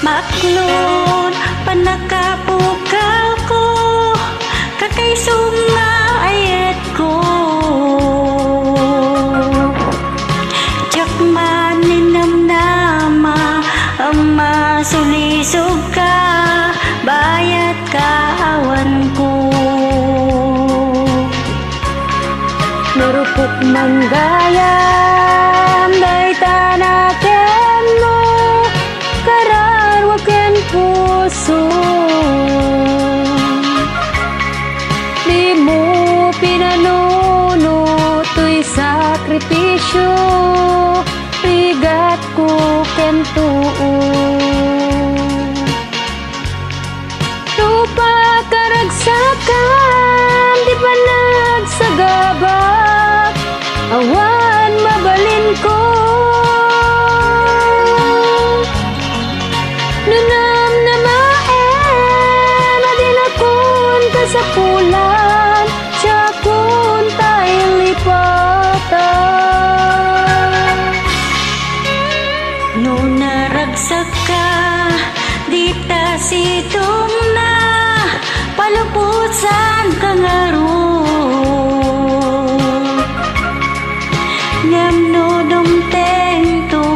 Maklon panakapukaw ko kakaisong nga ayat ko Jakman ninamnama ang masulisog ka bayat kaawan ko Narupok manggayam day tanaken mo kararwaken puso Di mo pinanuno to'y sakripisyo rigat ko ken tuo Tupa karagsakan di pa nagsagabak awan mabalin ko Nunam na maem adin akon kasapulan Siyakon tayo lipatan No naragsak ka dita sitong na palupusan kang aron Ngam no dumteng to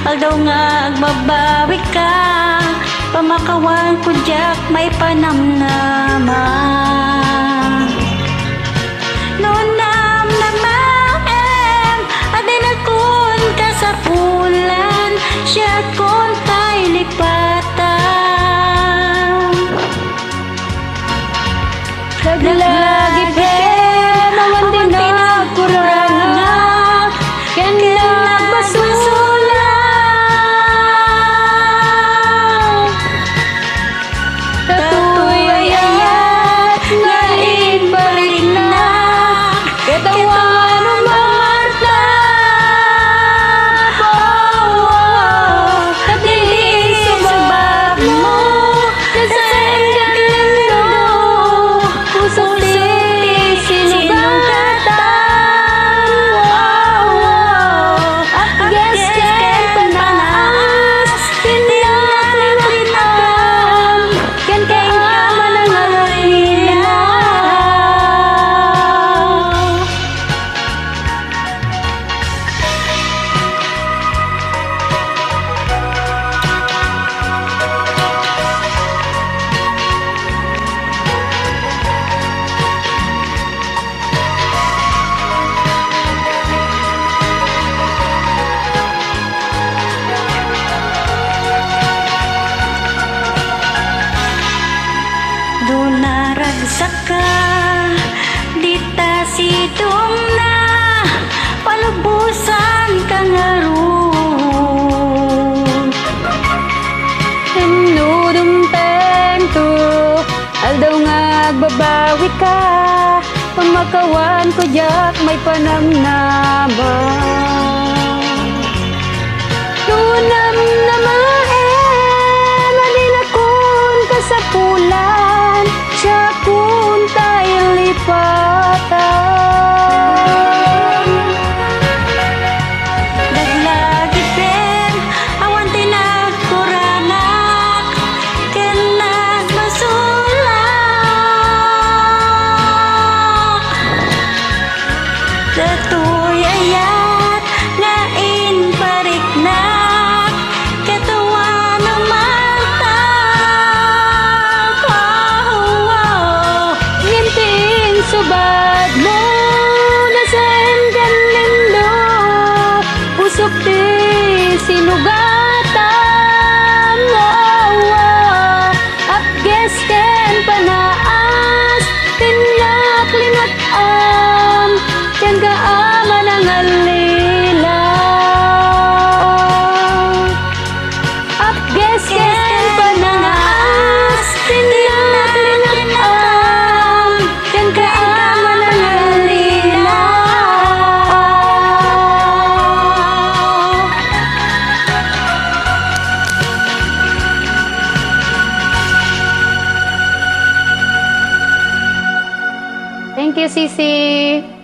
aldaw nga agbabawi ka pamakawan ko jak may panamnama no namnamaem adin akon kasapulan siya kon tay lipatan Lagi pen awan din nagkurangan ken nagbasulan Tatuy ayat nga inbalik na katawan umarta Kadili subak mo nasain galindo Pusok di sinugatan Agges ken panaas Tinaklinakam Ken kaaman ang alila Doon naragsak ka dita sitong na palubusan kang aron Nudumteng to aldaw nga agbabawi ka pamakawan ko jak may panamnaman Nunam na maem adin akon kasapulan siya kun tayo lipatan Daglagi pen awan tinagkuranak ken nagmasulak Tatuy ayat nga inpariknak katawan umarta Ngintiin subad mo nasain galindo Pusok di sinugatan Agges ken panaas Tinaklinakam Ken kaaman ang alila Agges ken panaas Tinaklinakam Ken kaaman ang alila Thank you, Sisi.